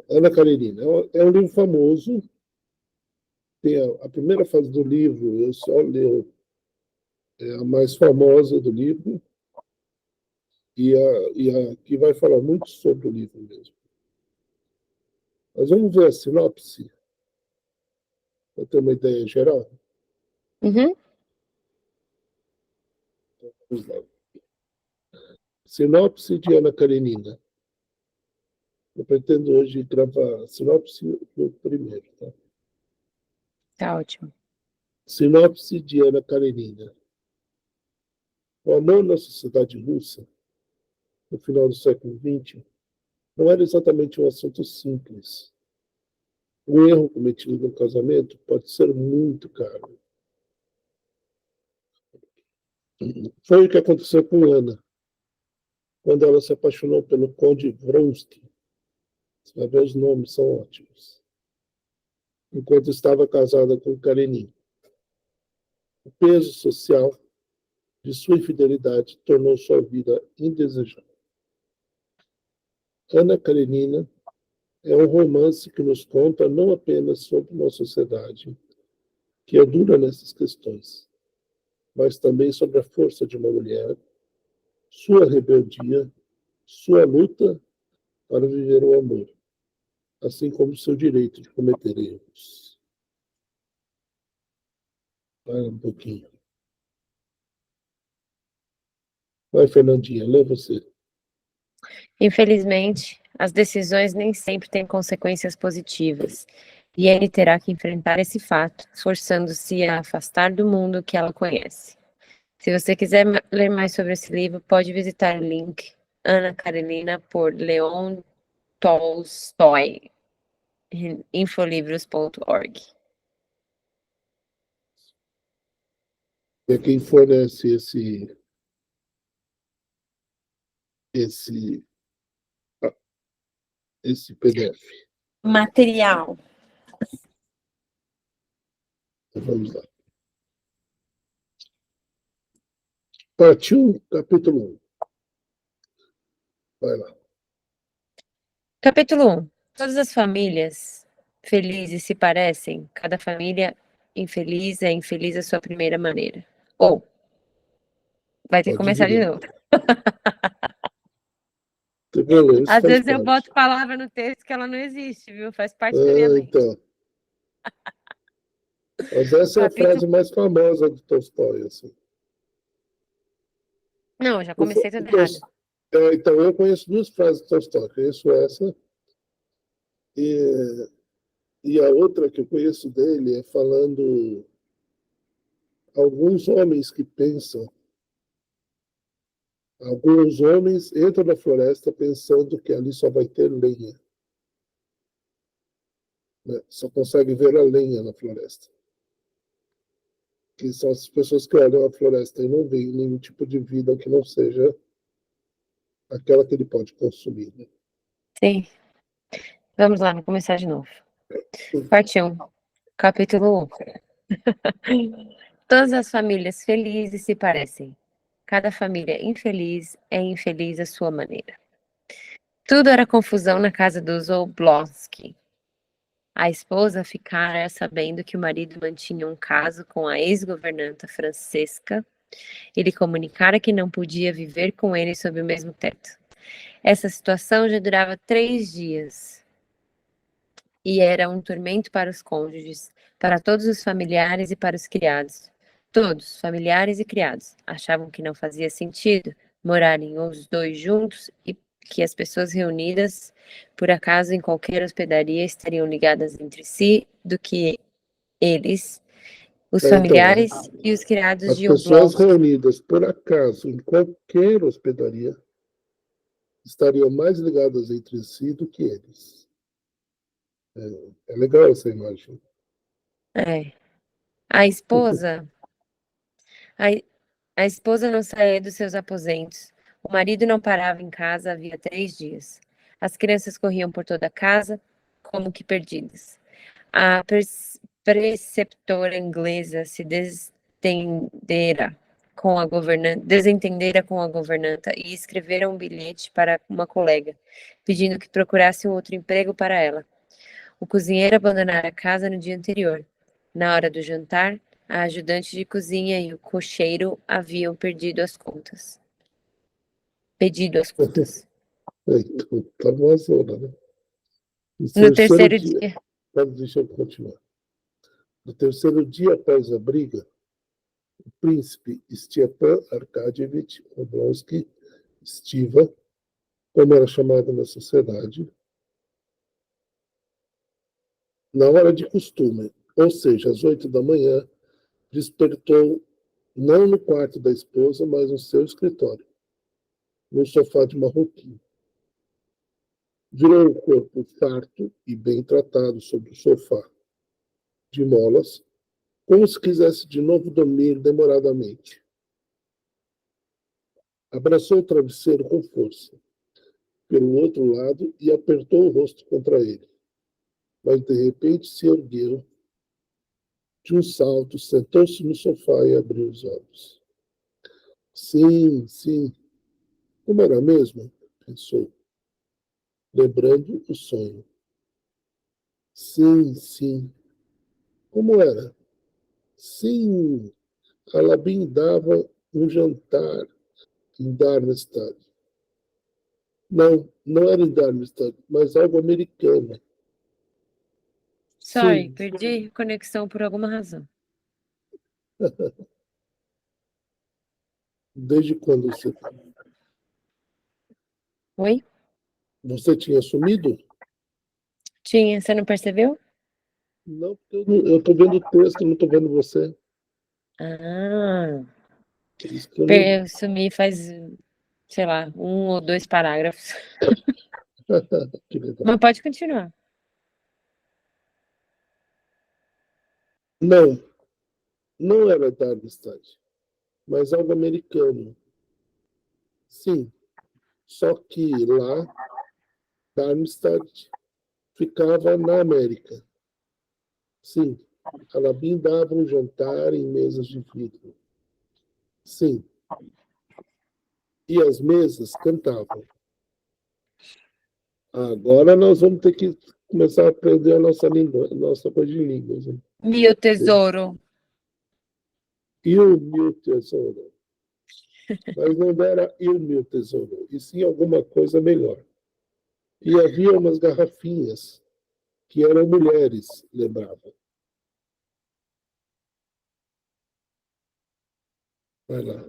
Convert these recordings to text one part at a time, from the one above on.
Ana Karenina. É um livro famoso. Tem a primeira fase do livro, eu só leio a mais famosa do livro, e a que vai falar muito sobre o livro mesmo. Mas vamos ver a sinopse, para ter uma ideia geral. Uhum. Vamos lá. Sinopse de Ana Karenina. Eu pretendo hoje gravar a sinopse no primeiro. Tá? Tá ótimo. Sinopse de Ana Karenina. O amor na sociedade russa, no final do século XX, não era exatamente um assunto simples. Um erro cometido no casamento pode ser muito caro. Foi o que aconteceu com Ana, quando ela se apaixonou pelo Conde Vronsky. Você vai ver, os nomes são ótimos. Enquanto estava casada com Karenin. O peso social de sua infidelidade tornou sua vida indesejável. Ana Karenina é um romance que nos conta não apenas sobre uma sociedade que é dura nessas questões, mas também sobre a força de uma mulher, sua rebeldia, sua luta para viver o amor, assim como seu direito de cometer erros. Vai um pouquinho. Vai, Fernandinha, lê você. Infelizmente, as decisões nem sempre têm consequências positivas, e ele terá que enfrentar esse fato, forçando-se a afastar do mundo que ela conhece. Se você quiser ler mais sobre esse livro, pode visitar o link Ana Karenina por Leon Tolstói, em infolivros.org. É quem fornece esse, esse PDF. Material. Então, vamos lá. Parte 1, capítulo 1. Vai lá. Capítulo 1. Todas as famílias felizes se parecem, cada família infeliz é infeliz à sua primeira maneira. Ou, vai ter que Pode começar de direito. novo. Isso Às faz vezes eu parte. boto palavra no texto que ela não existe, viu? Faz parte da minha mente. Então. Mas essa é a Capítulo... frase mais famosa do Tolstói. Assim. Não, eu já comecei tudo errado. Então, eu conheço duas frases do Tolstói. Conheço essa e a outra que eu conheço dele é falando alguns homens que pensam. Alguns homens entram na floresta pensando que ali só vai ter lenha. Né? Só consegue ver a lenha na floresta. Que são as pessoas que olham a floresta e não veem nenhum tipo de vida que não seja aquela que ele pode consumir. Né? Sim. Vamos lá, vou começar de novo. Parte 1. Capítulo 1. Todas as famílias felizes se parecem. Cada família infeliz é infeliz à sua maneira. Tudo era confusão na casa dos Oblonsky. A esposa ficara sabendo que o marido mantinha um caso com a ex-governanta Francesca e lhe comunicara que não podia viver com ele sob o mesmo teto. Essa situação já durava 3 dias e era um tormento para os cônjuges, para todos os familiares e para os criados. Todos, familiares e criados, achavam que não fazia sentido morarem os dois juntos e que as pessoas reunidas, por acaso, em qualquer hospedaria estariam ligadas entre si, do que eles, os Então, familiares e os criados as de pessoas Oblonsky. reunidas por acaso em qualquer hospedaria estariam mais ligadas entre si do que eles. É legal essa imagem. É. A esposa, a, a esposa não saía dos seus aposentos. O marido não parava em casa havia 3 dias. As crianças corriam por toda a casa, como que perdidas. A preceptora inglesa se desentendera desentendera com a governanta e escrevera um bilhete para uma colega, pedindo que procurasse um outro emprego para ela. O cozinheiro abandonara a casa no dia anterior. Na hora do jantar, a ajudante de cozinha e o cocheiro haviam pedido as contas. Então, tá uma zona, né? No No terceiro terceiro dia, dia, deixa eu continuar. No terceiro dia após a briga, o príncipe Stepan Arkadievich Oblonsky, Stiva, como era chamado na sociedade, na hora de costume, ou seja, às 8 da manhã, despertou não no quarto da esposa, mas no seu escritório, no sofá de marroquim. Virou o corpo farto e bem tratado sobre o sofá de molas, como se quisesse de novo dormir demoradamente. Abraçou o travesseiro com força, pelo outro lado, e apertou o rosto contra ele. Mas, de repente, se ergueu de um salto, sentou-se no sofá e abriu os olhos. Sim, sim. Como era mesmo? Pensou, lembrando o sonho. Sim, sim. Como era? Sim. Alabim dava um jantar em Darmstadt. Não, não era em Darmstadt, mas algo americano. sorry, Sim. perdi a conexão por alguma razão. Desde quando Oi? você tinha sumido? Tinha, você não percebeu? Não, porque eu estou vendo o texto, não estou vendo você. Ah, Por isso que eu não. eu sumi faz, sei lá, 1 ou 2 parágrafos. Que legal. Mas pode continuar. Não, não era Darmstadt, mas algo americano. Sim, só que lá, Darmstadt ficava na América. Sim, Alabim dava um jantar em mesas de vidro. Sim, e as mesas cantavam. Agora nós vamos ter que começar a aprender a nossa língua, a nossa coisa de línguas. Né? Meu tesouro. E o meu tesouro. Mas não era e o meu tesouro, e sim alguma coisa melhor. E havia umas garrafinhas que eram mulheres, lembrava. Vai lá.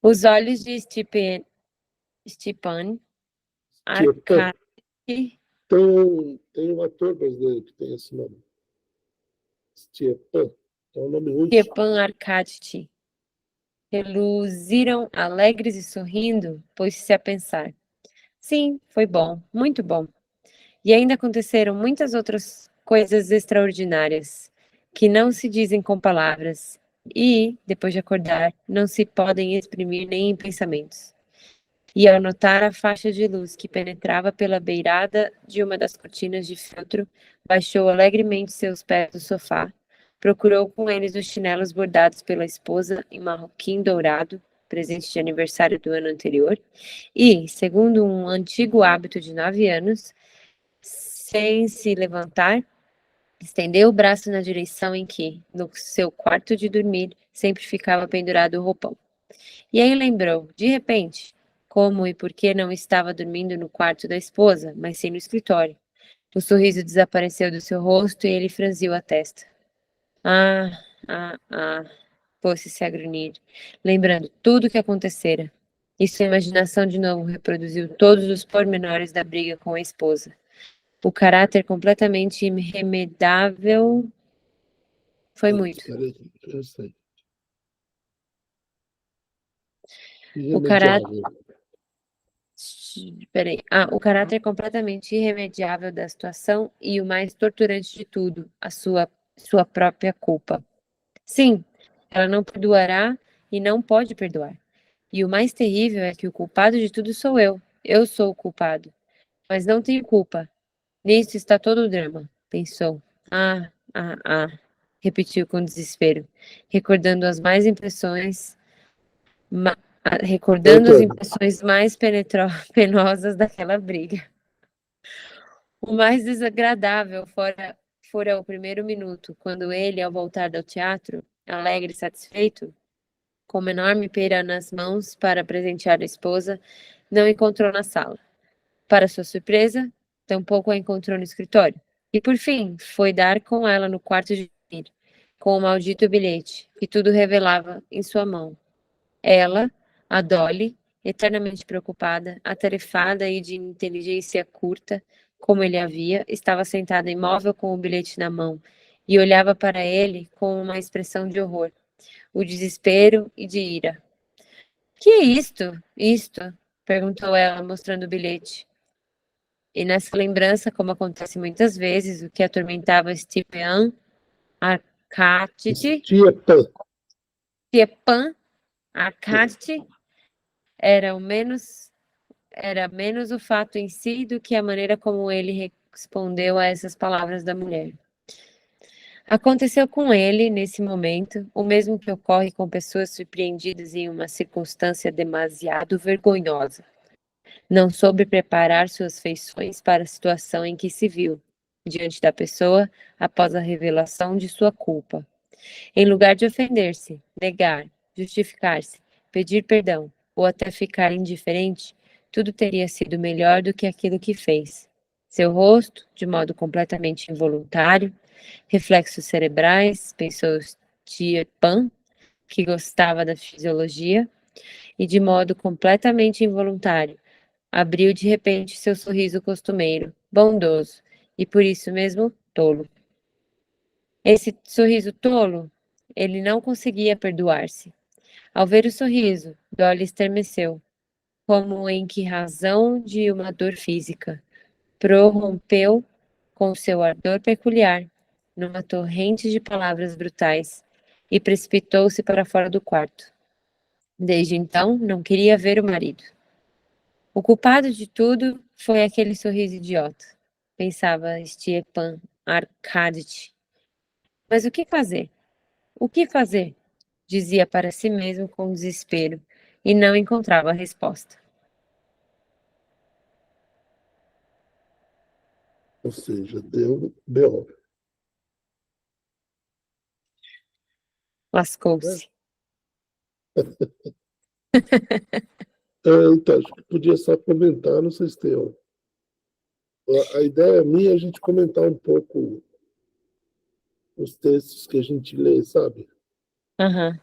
Os olhos de Stepan Tiepan. Arkady Tem um ator brasileiro que tem esse nome. Tiepan. É um nome russo. Stepan Arkady reluziram alegres e sorrindo, pôs-se a pensar. Sim, foi bom, muito bom. E ainda aconteceram muitas outras coisas extraordinárias, que não se dizem com palavras e, depois de acordar, não se podem exprimir nem em pensamentos. E ao notar a faixa de luz que penetrava pela beirada de uma das cortinas de feltro, baixou alegremente seus pés do sofá, procurou com eles os chinelos bordados pela esposa em marroquim dourado, presente de aniversário do ano anterior, e, segundo um antigo hábito de 9 anos, sem se levantar, estendeu o braço na direção em que, no seu quarto de dormir, sempre ficava pendurado o roupão. E aí lembrou, de repente, como e por que não estava dormindo no quarto da esposa, mas sim no escritório. O sorriso desapareceu do seu rosto e ele franziu a testa. Ah, ah, pôs-se a grunhir, lembrando tudo o que acontecera. E sua imaginação de novo reproduziu todos os pormenores da briga com a esposa. O caráter completamente irremedável foi muito. Peraí, eu sei. O caráter Irremediável. Peraí. Ah, o caráter completamente irremediável da situação e o mais torturante de tudo, a sua própria culpa. Sim, ela não perdoará e não pode perdoar. E o mais terrível é que o culpado de tudo sou eu. Eu sou o culpado. Mas não tenho culpa. Nisso está todo o drama, pensou. Ah. repetiu com desespero, recordando as impressões mais penosas daquela briga. O mais desagradável fora o primeiro minuto, quando ele, ao voltar do teatro, alegre e satisfeito, com uma enorme pera nas mãos para presentear a esposa, não encontrou na sala. Para sua surpresa, tampouco a encontrou no escritório. E, por fim, foi dar com ela no quarto de dormir, com o maldito bilhete, que tudo revelava em sua mão. Ela, a Dolly, eternamente preocupada, atarefada e de inteligência curta, como ele havia, estava sentada imóvel com o bilhete na mão e olhava para ele com uma expressão de horror, o desespero e de ira. Que é isto? Isto? Perguntou ela, mostrando o bilhete. E nessa lembrança, como acontece muitas vezes, o que atormentava Stepan Arcadie, Stepan Arcadie era menos o fato em si do que a maneira como ele respondeu a essas palavras da mulher. Aconteceu com ele, nesse momento, o mesmo que ocorre com pessoas surpreendidas em uma circunstância demasiado vergonhosa. Não soube preparar suas feições para a situação em que se viu, diante da pessoa, após a revelação de sua culpa. Em lugar de ofender-se, negar, justificar-se, pedir perdão ou até ficar indiferente, tudo teria sido melhor do que aquilo que fez. Seu rosto, de modo completamente involuntário, reflexos cerebrais, pensou Stepan, que gostava da fisiologia, e de modo completamente involuntário, abriu de repente seu sorriso costumeiro, bondoso, e por isso mesmo tolo. Esse sorriso tolo, ele não conseguia perdoar-se. Ao ver o sorriso, Dolly estremeceu, como em que razão de uma dor física. Prorrompeu com seu ardor peculiar, numa torrente de palavras brutais, e precipitou-se para fora do quarto. Desde então, não queria ver o marido. O culpado de tudo foi aquele sorriso idiota, pensava Stepan Arcadie. Mas o que fazer? O que fazer? Dizia para si mesmo com desespero, e não encontrava a resposta. Ou seja, deu B.O. Lascou-se. Então, acho que podia só comentar, não sei se tem. A ideia minha é a gente comentar um pouco os textos que a gente lê, sabe? Aham.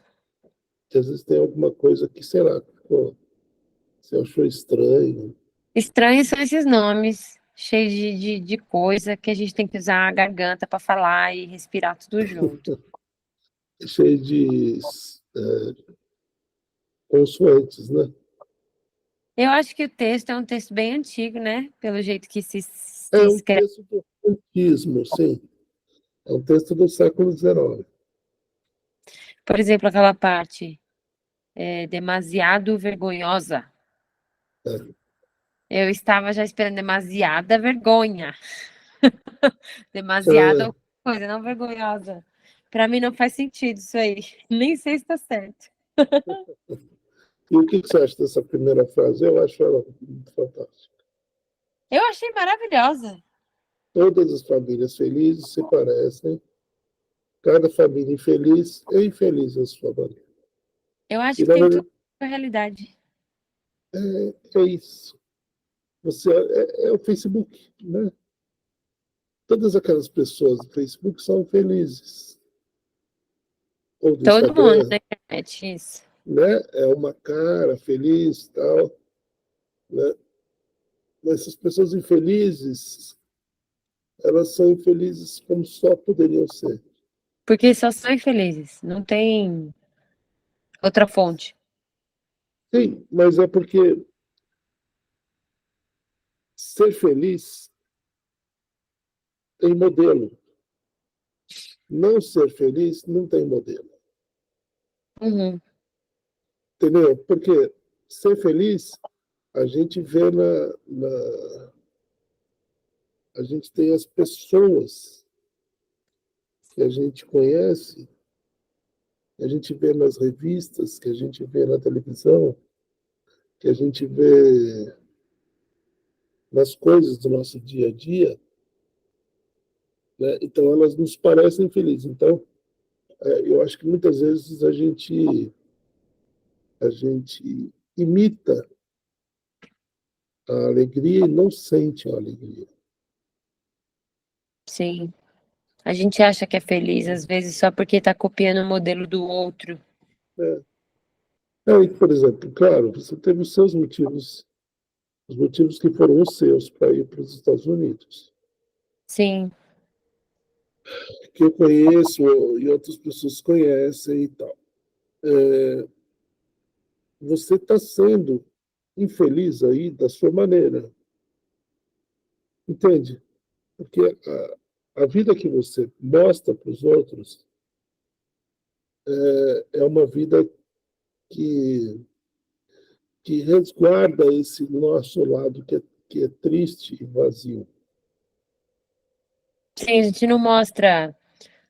Que às vezes tem alguma coisa que, sei lá, pô, você achou estranho. Estranhos são esses nomes, cheios de coisa que a gente tem que usar a garganta para falar e respirar tudo junto. Cheio de consoantes, né? Eu acho que o texto é um texto bem antigo, né? Pelo jeito que se É um escreve. texto do romantismo, sim. É um texto do século XIX. Por exemplo, aquela parte demasiado vergonhosa. É. Eu estava já esperando demasiada vergonha. É, Demasiada coisa, não vergonhosa. Para mim não faz sentido isso aí. Nem sei se está certo. e o que você acha dessa primeira frase? Eu acho ela muito fantástica. Eu achei maravilhosa. Todas as famílias felizes se parecem, cada família infeliz é infeliz à sua maneira. Eu acho E, que na tem tudo verdade, a realidade. é isso. É o Facebook, né? Todas aquelas pessoas do Facebook são felizes. Ou do Todo mundo Instagram, na internet, isso. né? É uma cara feliz e tal, né? Mas essas pessoas infelizes, elas são infelizes como só poderiam ser. Porque só são infelizes. Não tem outra fonte. Sim, mas é porque ser feliz tem modelo. Não ser feliz não tem modelo. Uhum. Entendeu? Porque ser feliz, a gente vê a gente tem as pessoas que a gente conhece, que a gente vê nas revistas, que a gente vê na televisão, que a gente vê nas coisas do nosso dia a dia, né? Então elas nos parecem felizes. Então, eu acho que muitas vezes a gente imita a alegria e não sente a alegria. Sim. A gente acha que é feliz, às vezes, só porque está copiando o modelo do outro. É. Por exemplo, claro, você teve os seus motivos, os motivos que foram os seus para ir para os Estados Unidos, Sim, que eu conheço e outras pessoas conhecem e tal. Você está sendo infeliz aí da sua maneira, entende? Porque a vida que você mostra para os outros é uma vida que, que resguarda esse nosso lado que é triste e vazio. sim, a gente não mostra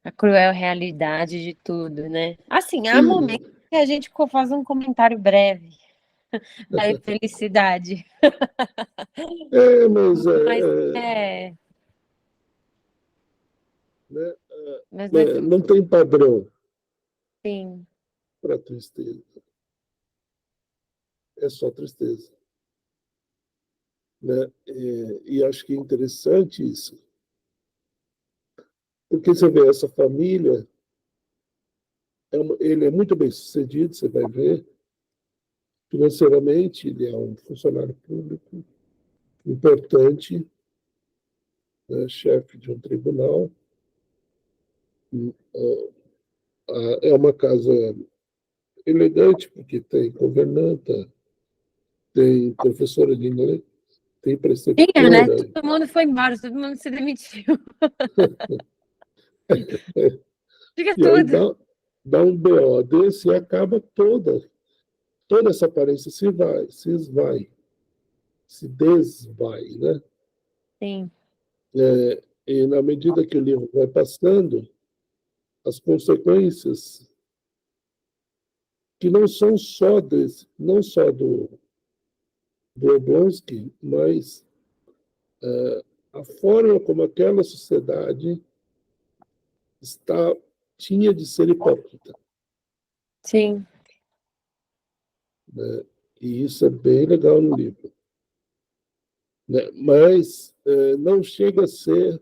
a cruel realidade de tudo, né? Assim, há Sim, momentos que a gente faz um comentário breve da infelicidade, mas mas é, né, mas é não tem padrão sim, para tristeza, é só tristeza. Né? E acho que é interessante isso, porque você vê essa família, ele é muito bem sucedido, você vai ver, financeiramente, ele é um funcionário público importante, né, chefe de um tribunal, é uma casa elegante, porque tem governanta, tem professora de inglês, tem tinha, né? preceptora. Todo mundo foi embora, todo mundo se demitiu. Fica E aí tudo. dá um BO desse e acaba toda essa aparência se esvai, se desvai, né? Sim, E na medida que o livro vai passando, as consequências que não são só não só do Oblonsky, mas a forma como aquela sociedade está tinha de ser hipócrita, sim, né? E isso é bem legal no livro, né? Mas não chega a ser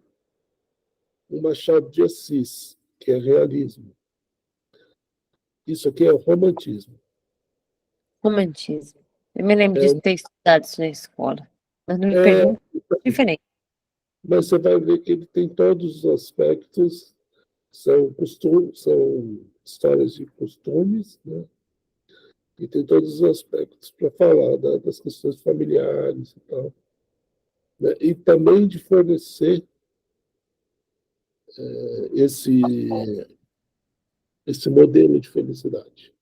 um Machado de Assis, que é realismo. Isso aqui é o romantismo. romantismo. Eu me lembro É, de ter estudado isso na escola, mas não me é, pergunte diferente. mas você vai ver que ele tem todos os aspectos, são histórias de costumes, né? E tem todos os aspectos para falar das questões familiares e tal, né? E também de fornecer esse, esse modelo de felicidade.